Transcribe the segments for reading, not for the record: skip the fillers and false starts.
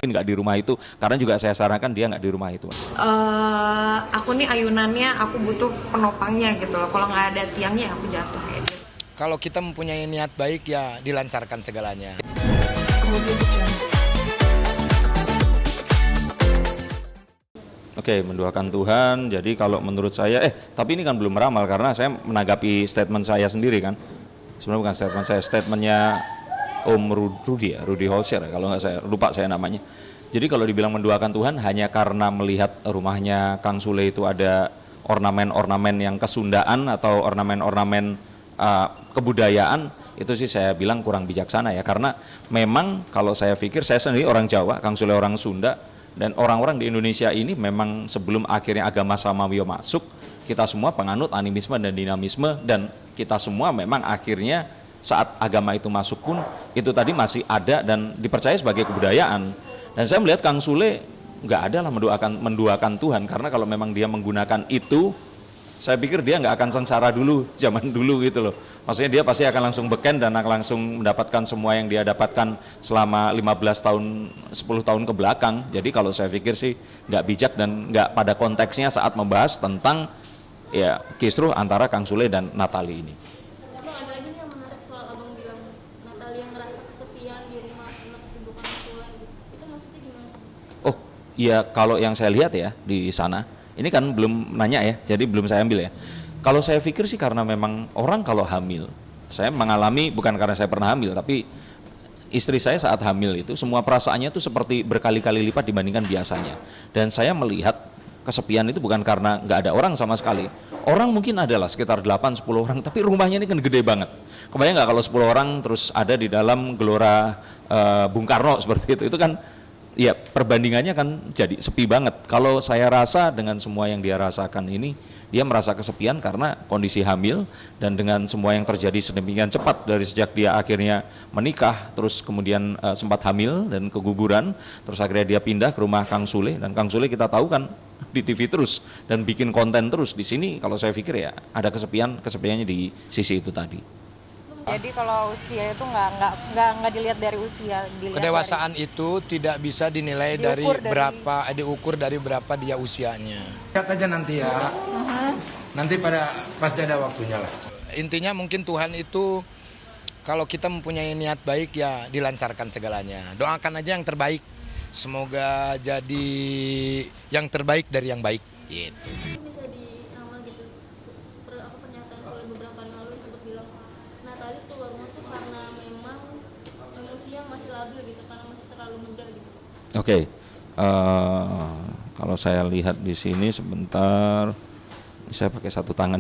nggak di rumah itu, karena juga saya sarankan dia nggak di rumah itu. Aku nih ayunannya, aku butuh penopangnya gitu loh. Kalau nggak ada tiangnya aku jatuh kayak gitu. Kalau kita mempunyai niat baik ya dilancarkan segalanya. Oke, mendoakan Tuhan. Jadi kalau menurut saya, tapi ini kan belum meramal karena saya menanggapi statement saya sendiri kan. Sebenarnya bukan statement saya, statementnya Om Rudy Holzer, kalau nggak saya lupa saya namanya. Jadi kalau dibilang mendoakan Tuhan hanya karena melihat rumahnya Kang Sule itu ada ornamen-ornamen yang kesundaan atau ornamen-ornamen kebudayaan, itu sih saya bilang kurang bijaksana ya. Karena memang kalau saya pikir, saya sendiri orang Jawa, Kang Sule orang Sunda, dan orang-orang di Indonesia ini memang sebelum akhirnya agama Samawi masuk, kita semua penganut animisme dan dinamisme, dan kita semua memang akhirnya saat agama itu masuk pun itu tadi masih ada dan dipercaya sebagai kebudayaan. Dan saya melihat Kang Sule nggak ada lah menduakan Tuhan, karena kalau memang dia menggunakan itu, saya pikir dia nggak akan sengsara dulu zaman dulu gitu loh. Maksudnya dia pasti akan langsung beken dan akan langsung mendapatkan semua yang dia dapatkan selama 15 tahun 10 tahun ke belakang. Jadi kalau saya pikir sih nggak bijak dan nggak pada konteksnya saat membahas tentang ya kisruh antara Kang Sule dan Natali ini. Bang, ada lagi nih yang menarik soal abang bilang Natali yang ngerasa kesepian di rumah karena kesibukan sekolah gitu. Itu maksudnya gimana? Oh iya, kalau yang saya lihat ya di sana, ini kan belum nanya ya, jadi belum saya ambil ya. Kalau saya pikir sih karena memang orang kalau hamil, saya mengalami, bukan karena saya pernah hamil, tapi istri saya saat hamil itu semua perasaannya itu seperti berkali-kali lipat dibandingkan biasanya. Dan saya melihat kesepian itu bukan karena nggak ada orang sama sekali. Orang mungkin adalah sekitar 8-10 orang, tapi rumahnya ini kan gede banget. Kebayang nggak kalau 10 orang terus ada di dalam gelora Bung Karno seperti itu kan ya perbandingannya kan jadi sepi banget. Kalau saya rasa dengan semua yang dia rasakan ini, dia merasa kesepian karena kondisi hamil, dan dengan semua yang terjadi sedemikian cepat dari sejak dia akhirnya menikah, terus kemudian sempat hamil dan keguguran, terus akhirnya dia pindah ke rumah Kang Sule, dan Kang Sule kita tahu kan di TV terus dan bikin konten terus di sini. Kalau saya pikir ya ada kesepiannya di sisi itu tadi. Jadi kalau usia itu nggak dilihat dari usia, dilihat Kedewasaan itu tidak bisa dinilai diukur dari berapa dia usianya. Lihat aja nanti ya. Nanti pasti ada waktunya lah. Intinya mungkin Tuhan itu kalau kita mempunyai niat baik ya dilancarkan segalanya. Doakan aja yang terbaik. Semoga jadi yang terbaik dari yang baik. Gitu. Bisa diramal gitu, pernyataan Sule beberapa hari lalu sempat bilang Natali keluar rumah tuh karena memang emosinya masih labil gitu, karena masih terlalu muda gitu. Oke, kalau saya lihat di sini sebentar, saya pakai satu tangan.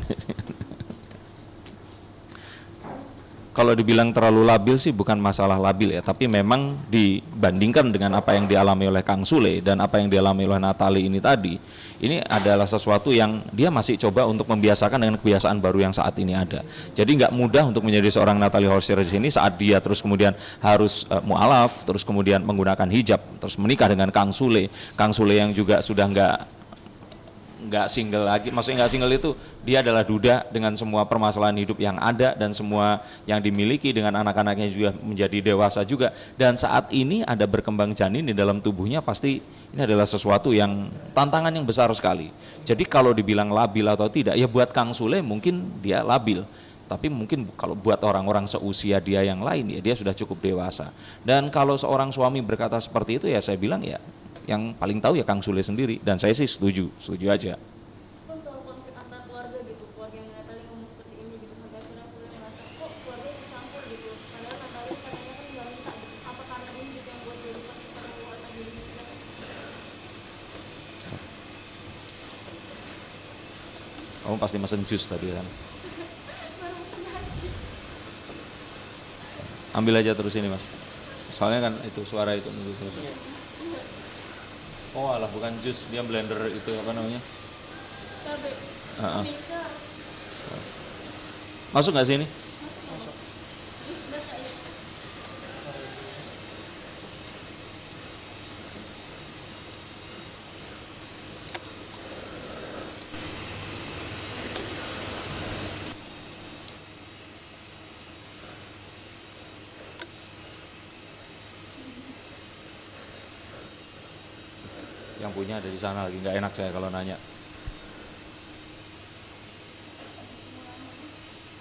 Kalau dibilang terlalu labil sih bukan masalah labil ya, tapi memang dibandingkan dengan apa yang dialami oleh Kang Sule dan apa yang dialami oleh Natali ini tadi, ini adalah sesuatu yang dia masih coba untuk membiasakan dengan kebiasaan baru yang saat ini ada. Jadi nggak mudah untuk menjadi seorang Natali Holzer di sini saat dia terus kemudian harus mu'alaf, terus kemudian menggunakan hijab, terus menikah dengan Kang Sule yang juga sudah nggak single lagi. Maksudnya nggak single itu dia adalah duda dengan semua permasalahan hidup yang ada dan semua yang dimiliki, dengan anak-anaknya juga menjadi dewasa juga, dan saat ini ada berkembang janin di dalam tubuhnya. Pasti ini adalah sesuatu yang tantangan yang besar sekali. Jadi kalau dibilang labil atau tidak, ya buat Kang Sule mungkin dia labil, tapi mungkin kalau buat orang-orang seusia dia yang lain ya dia sudah cukup dewasa. Dan kalau seorang suami berkata seperti itu, ya saya bilang ya yang paling tahu ya Kang Sule sendiri, dan saya sih setuju aja. Kan soal konflik antar keluarga gitu, keluarga yang Natali ngomong seperti ini gitu, sampai akhirnya Sule merasa kok keluarga ikut campur gitu, padahal Natali katanya kan nggak minta gitu. Apa karena ini gitu yang buat dia lupa keterlibatan diri kita? Kamu pasti mesen jus tadi kan? Ambil aja terus ini mas, soalnya kan itu suara itu nunggu selesai. Oh alah, bukan jus, dia blender itu apa namanya? Cabe. Bisa. Masuk nggak sih ini? Yang punya ada di sana lagi, nggak enak saya kalau nanya.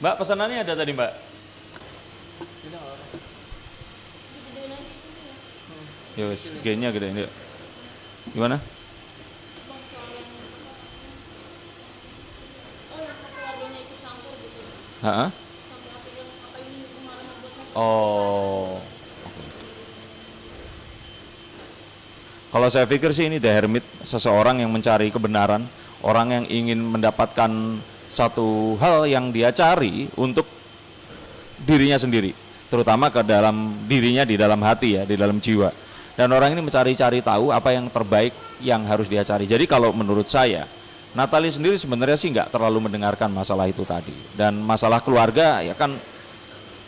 Mbak, pesanannya ada tadi Mbak? Digedein aja. Ya wes, G-nya gedein dia. Gimana? Oh yang keluarganya ikut campur gitu. Hah? Sampai akhirnya apa ini kemarin membuat Oh. Kalau saya pikir sih ini The Hermit, seseorang yang mencari kebenaran, orang yang ingin mendapatkan satu hal yang dia cari untuk dirinya sendiri, terutama ke dalam dirinya, di dalam hati ya, di dalam jiwa. Dan orang ini mencari-cari tahu apa yang terbaik yang harus dia cari. Jadi kalau menurut saya, Natalie sendiri sebenarnya sih nggak terlalu mendengarkan masalah itu tadi. Dan masalah keluarga, ya kan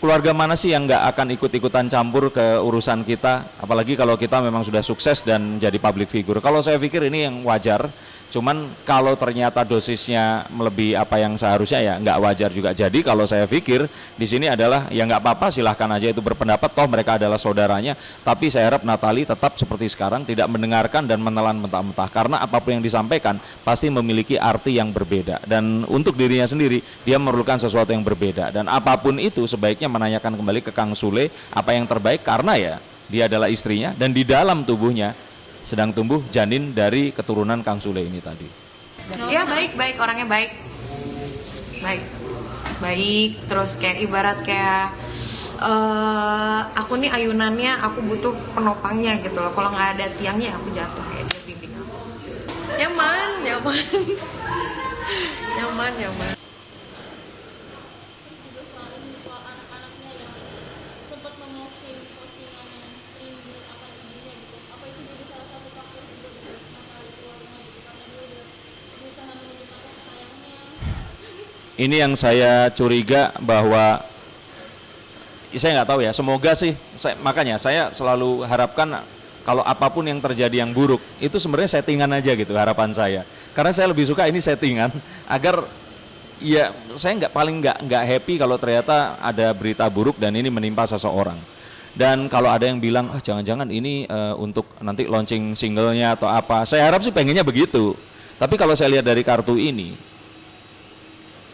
keluarga mana sih yang nggak akan ikut-ikutan campur ke urusan kita, apalagi kalau kita memang sudah sukses dan jadi public figure. Kalau saya pikir ini yang wajar, cuman kalau ternyata dosisnya melebihi apa yang seharusnya ya nggak wajar juga. Jadi kalau saya pikir di sini adalah ya nggak apa-apa, silahkan aja itu berpendapat, toh mereka adalah saudaranya. Tapi saya harap Natalie tetap seperti sekarang, tidak mendengarkan dan menelan mentah-mentah, karena apapun yang disampaikan pasti memiliki arti yang berbeda, dan untuk dirinya sendiri dia memerlukan sesuatu yang berbeda. Dan apapun itu sebaiknya menanyakan kembali ke Kang Sule apa yang terbaik, karena ya dia adalah istrinya dan di dalam tubuhnya sedang tumbuh janin dari keturunan Kang Sule ini tadi. Ya baik, orangnya baik. Baik, terus kayak ibarat kayak aku nih ayunannya, aku butuh penopangnya gitu loh. Kalau nggak ada tiangnya aku jatuh, kayak dia bimbing aku. Nyaman. Nyaman. juga soal anak-anaknya yang sempat memposting postingan yang rindu akan ibunya gitu. Apa itu jadi salah satu faktor juga gitu masalah di keluarga gitu karena dia udah berusaha menunjukkan kasih sayangnya. Ini yang saya curiga bahwa saya nggak tahu ya, semoga sih, makanya saya selalu harapkan kalau apapun yang terjadi yang buruk itu sebenarnya settingan aja gitu, harapan saya. Karena saya lebih suka ini settingan agar ya saya paling nggak happy kalau ternyata ada berita buruk dan ini menimpa seseorang. Dan kalau ada yang bilang jangan-jangan ini untuk nanti launching singlenya atau apa, saya harap sih pengennya begitu. Tapi kalau saya lihat dari kartu ini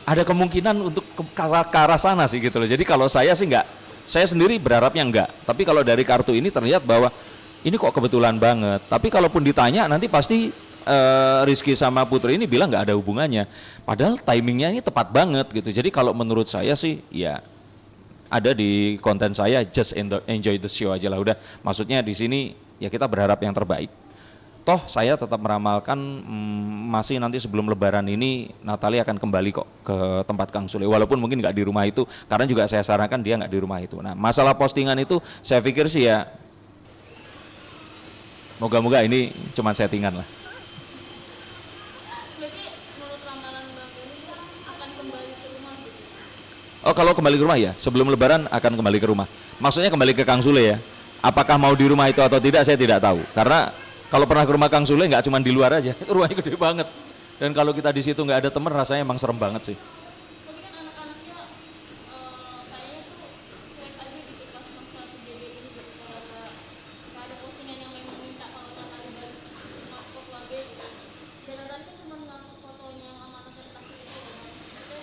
ada kemungkinan untuk ke arah sana sih gitu loh. Jadi kalau saya sih nggak, saya sendiri berharapnya enggak. Tapi kalau dari kartu ini terlihat bahwa ini kok kebetulan banget. Tapi kalaupun ditanya nanti pasti Rizky sama Putri ini bilang nggak ada hubungannya. Padahal timingnya ini tepat banget gitu. Jadi kalau menurut saya sih ya ada di konten saya, just enjoy the show aja lah udah. Maksudnya di sini ya kita berharap yang terbaik. Toh saya tetap meramalkan masih nanti sebelum Lebaran ini Natalie akan kembali kok ke tempat Kang Sule, walaupun mungkin nggak di rumah itu, karena juga saya sarankan dia nggak di rumah itu. Nah masalah postingan itu saya pikir sih ya moga-moga ini cuma settingan lah. Berarti menurut ramalan Bang ini dia akan kembali ke rumah gitu. Oh kalau kembali ke rumah ya, sebelum Lebaran akan kembali ke rumah. Maksudnya kembali ke Kang Sule ya. Apakah mau di rumah itu atau tidak saya tidak tahu. Karena kalau pernah ke rumah Kang Sule nggak cuma di luar aja, itu rumahnya gede banget. Dan kalau kita di situ nggak ada teman rasanya emang serem banget sih. Tapi kan anak-anaknya kayaknya tuh cuek aja gitu pas masalah kejadian ini gitu. Kayak nggak ada postingan yang memang minta kalau Natali balik rumah ke keluarga gitu. Dan Natali kan cuma ngaku fotonya sama anaknya taksi itu loh. Maksudnya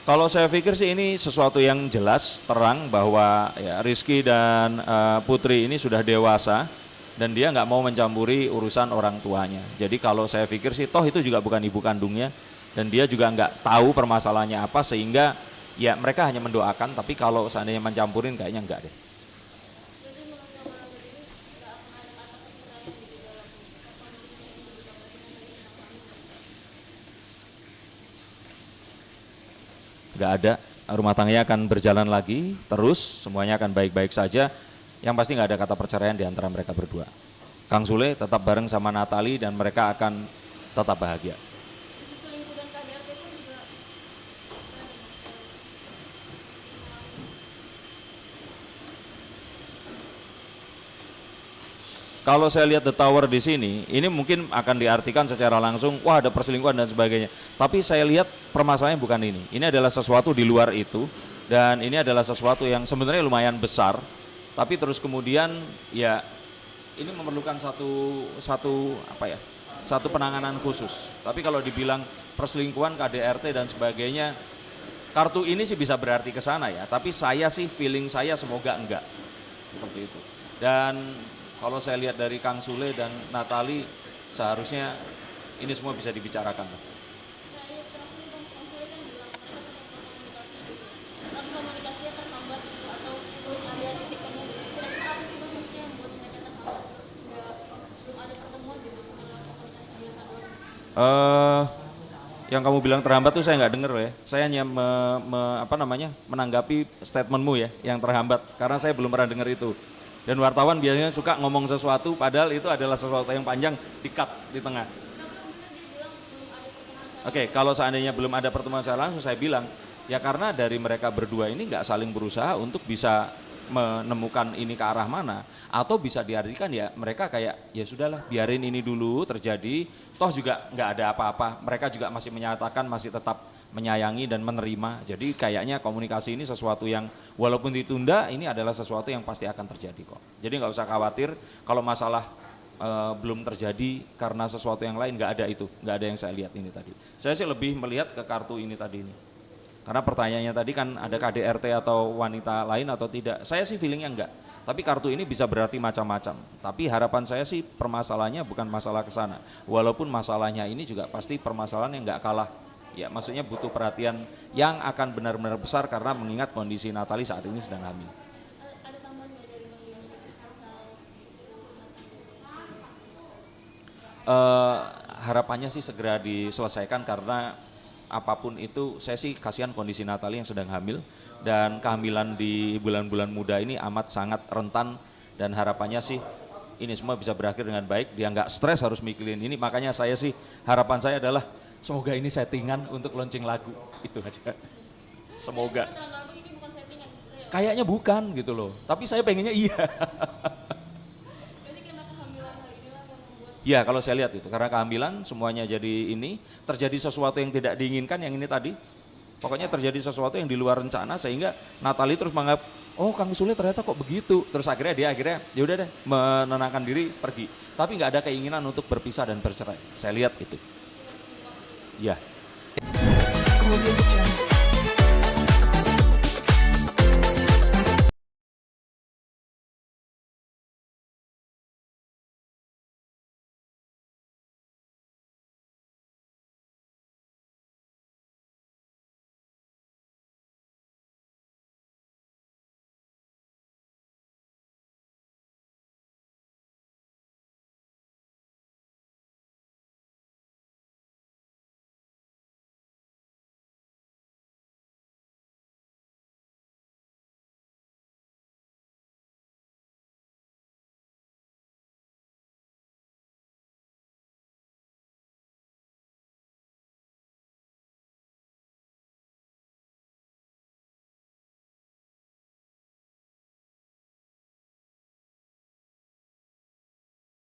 Kalau saya pikir sih ini sesuatu yang jelas, terang bahwa ya Rizky dan Putri ini sudah dewasa dan dia nggak mau mencampuri urusan orang tuanya. Jadi kalau saya pikir sih toh itu juga bukan ibu kandungnya dan dia juga nggak tahu permasalahannya apa, sehingga ya mereka hanya mendoakan, tapi kalau seandainya mencampurin kayaknya enggak deh. jadi menurut ramalan ini nggak akan ada kata perceraian gitu dalam kondisinya ini gitu. Apalagi nanti Nggak ada, rumah tangganya akan berjalan lagi terus, semuanya akan baik-baik saja. Yang pasti nggak ada kata perceraian di antara mereka berdua. Kang Sule tetap bareng sama Natalie dan mereka akan tetap bahagia. isu selingkuh dan KDRT pun juga Kalau saya lihat The Tower di sini, ini mungkin akan diartikan secara langsung, wah ada perselingkuhan dan sebagainya. Tapi saya lihat permasalahannya bukan ini. Ini adalah sesuatu di luar itu, dan ini adalah sesuatu yang sebenarnya lumayan besar. Tapi terus kemudian ya ini memerlukan satu apa ya, satu penanganan khusus. Tapi kalau dibilang perselingkuhan, KDRT dan sebagainya, kartu ini sih bisa berarti ke sana ya. Tapi saya sih feeling saya semoga enggak. Seperti itu. Dan kalau saya lihat dari Kang Sule dan Natali, seharusnya ini semua bisa dibicarakan. Nah, iya terakhir Bang Sule kan bilang mereka sempat berkomunikasi gitu. Tapi komunikasinya terhambat gitu atau belum ada titik temu gitu. Kira-kira apa sih Bang maksudnya yang buat mereka terhambat hingga belum ada pertemuan gitu setelah komunikasi biasa doang? Yang kamu bilang terhambat tuh saya nggak denger ya. Saya hanya menanggapi statementmu ya, yang terhambat. Karena saya belum pernah dengar itu. Dan wartawan biasanya suka ngomong sesuatu, padahal itu adalah sesuatu yang panjang, di-cut di tengah. Oke, kalau seandainya belum ada pertemuan secara langsung, saya bilang, ya karena dari mereka berdua ini nggak saling berusaha untuk bisa menemukan ini ke arah mana, atau bisa diartikan ya mereka kayak ya sudahlah biarin ini dulu terjadi, toh juga nggak ada apa-apa, mereka juga masih menyatakan masih tetap menyayangi dan menerima. Jadi kayaknya komunikasi ini sesuatu yang walaupun ditunda ini adalah sesuatu yang pasti akan terjadi kok. Jadi nggak usah khawatir kalau masalah belum terjadi karena sesuatu yang lain, nggak ada itu, nggak ada yang saya lihat ini tadi. Saya sih lebih melihat ke kartu ini tadi ini. Karena pertanyaannya tadi kan ada KDRT atau wanita lain atau tidak. Saya sih feelingnya enggak. Tapi kartu ini bisa berarti macam-macam. Tapi harapan saya sih permasalahannya bukan masalah ke sana. Walaupun masalahnya ini juga pasti permasalahan yang enggak kalah. Ya maksudnya butuh perhatian yang akan benar-benar besar karena mengingat kondisi Natali saat ini sedang hamil. Ada tambahan nggak dari Bang Dini? Harapannya sih segera diselesaikan karena apapun itu saya sih kasihan kondisi Natali yang sedang hamil dan kehamilan di bulan-bulan muda ini amat sangat rentan dan harapannya sih ini semua bisa berakhir dengan baik, dia nggak stres harus mikirin ini, makanya saya sih harapan saya adalah semoga ini settingan untuk launching lagu, itu aja. Semoga. Abang ini bukan settingan, real. Kayaknya bukan gitu loh, tapi saya pengennya iya. Jadi karena kehamilan hal inilah yang membuat Ya kalau saya lihat itu, karena kehamilan semuanya jadi ini, terjadi sesuatu yang tidak diinginkan yang ini tadi. Pokoknya terjadi sesuatu yang di luar rencana sehingga Natali terus menganggap, oh Kang Sule ternyata kok begitu. Terus akhirnya dia ya udah deh menenangkan diri pergi. Tapi nggak ada keinginan untuk berpisah dan bercerai. Saya lihat itu. Ya.